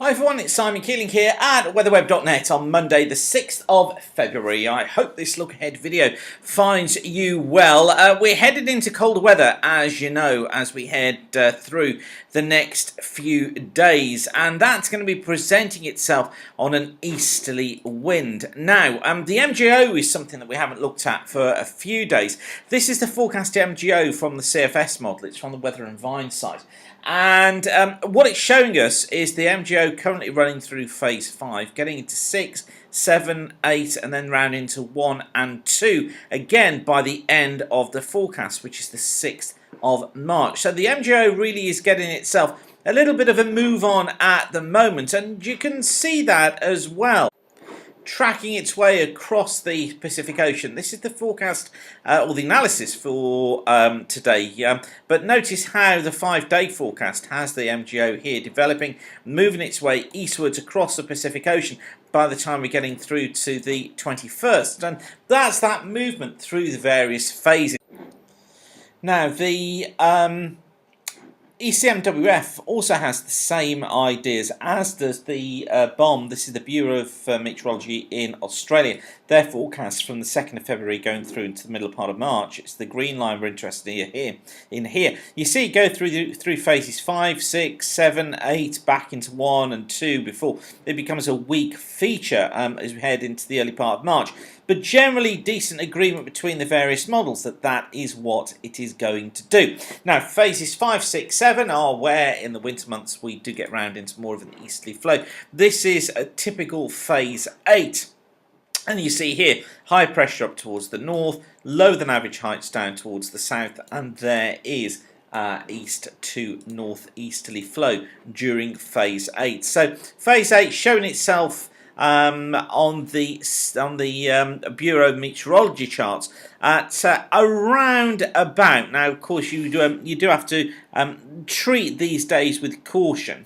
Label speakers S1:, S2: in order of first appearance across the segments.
S1: Hi everyone, it's Simon Keeling here at weatherweb.net on Monday the 6th of February. I hope this look ahead video finds you well. We're headed into colder weather, as you know, as we head through the next few days, and that's going to be presenting itself on an easterly wind. Now, the MGO is something that we haven't looked at for a few days. This is the forecast MGO from the CFS model. It's from the Weather and Vine site. And what it's showing us is the MGO currently running through phase 5, getting into 6, 7, 8, and then round into 1 and 2 again by the end of the forecast, which is the 6th of March. So the MGO really is getting itself a little bit of a move on at the moment, and you can see that as well, tracking its way across the Pacific Ocean. This is the forecast or the analysis for today, but notice how the 5-day forecast has the MGO here developing, moving its way eastwards across the Pacific Ocean by the time we're getting through to the 21st, and that's that movement through the various phases. Now the ECMWF also has the same ideas, as does the BOM. This is the Bureau of Meteorology in Australia. Their forecast from the 2nd of February going through into the middle part of March. It's the green line we're interested in here. You see it go through phases 5, 6, 7, 8, back into 1 and 2 before it becomes a weak feature as we head into the early part of March. But generally decent agreement between the various models that is what it is going to do. Now, phases 5, 6, 7 are where in the winter months we do get round into more of an easterly flow. This is a typical phase 8. And you see here, high pressure up towards the north, lower than average heights down towards the south, and there is east to northeasterly flow during phase 8. So phase 8 showing itself on the Bureau of Meteorology charts at around about. Now, of course, you do have to treat these days with caution,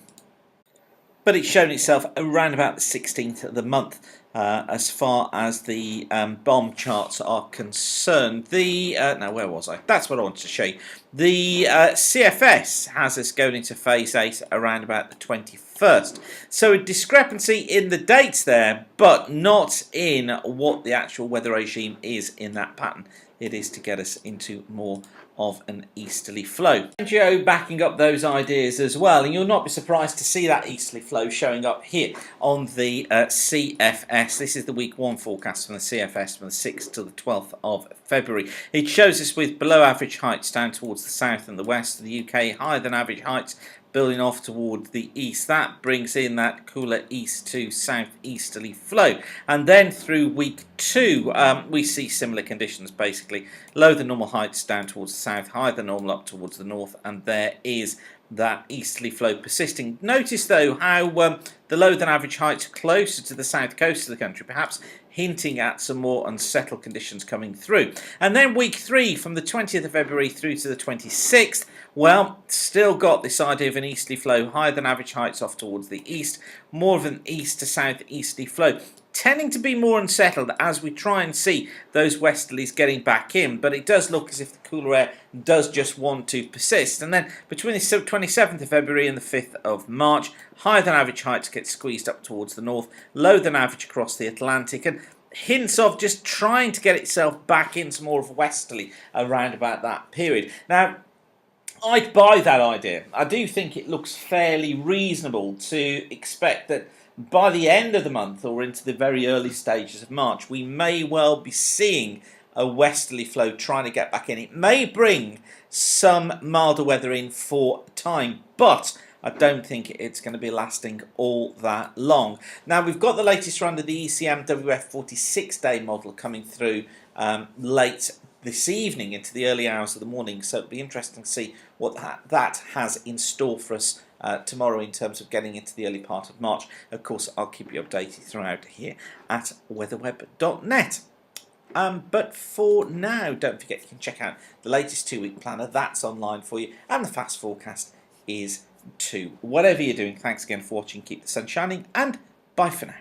S1: but it's shown itself around about the 16th of the month. As far as the BOM charts are concerned. Now, where was I? That's what I wanted to show you. The CFS has us going into phase 8 around about the 21st. So a discrepancy in the dates there, but not in what the actual weather regime is in that pattern. It is to get us into more of an easterly flow. MGO backing up those ideas as well, and you'll not be surprised to see that easterly flow showing up here on the CFS. This is the week 1 forecast from the CFS from the 6th to the 12th of February. It shows us with below average heights down towards the south and the west of the UK, higher than average heights building off toward the east. That brings in that cooler east to southeasterly flow, and then through week 2 we see similar conditions, basically low than normal heights down towards the south, higher than normal up towards the north, and there is that easterly flow persisting. Notice though how the lower than average heights are closer to the south coast of the country, perhaps hinting at some more unsettled conditions coming through. And then week 3 from the 20th of February through to the 26th, well, still got this idea of an easterly flow, higher than average heights off towards the east, more of an east to south easterly flow, tending to be more unsettled as we try and see those westerlies getting back in, but it does look as if the cooler air does just want to persist. And then between the 27th of February and the 5th of March, higher than average heights get squeezed up towards the north, lower than average across the Atlantic, and hints of just trying to get itself back into more of a westerly around about that period. Now, I'd buy that idea. I do think it looks fairly reasonable to expect that by the end of the month or into the very early stages of March, we may well be seeing a westerly flow trying to get back in. It may bring some milder weather in for a time, but I don't think it's going to be lasting all that long. Now, we've got the latest run of the ECMWF 46-day model coming through late this evening into the early hours of the morning, so it'll be interesting to see what that has in store for us tomorrow in terms of getting into the early part of March. Of course, I'll keep you updated throughout here at weatherweb.net. But for now, don't forget you can check out the latest 2-week planner. That's online for you, and the fast forecast is too. Whatever you're doing, thanks again for watching. Keep the sun shining, and bye for now.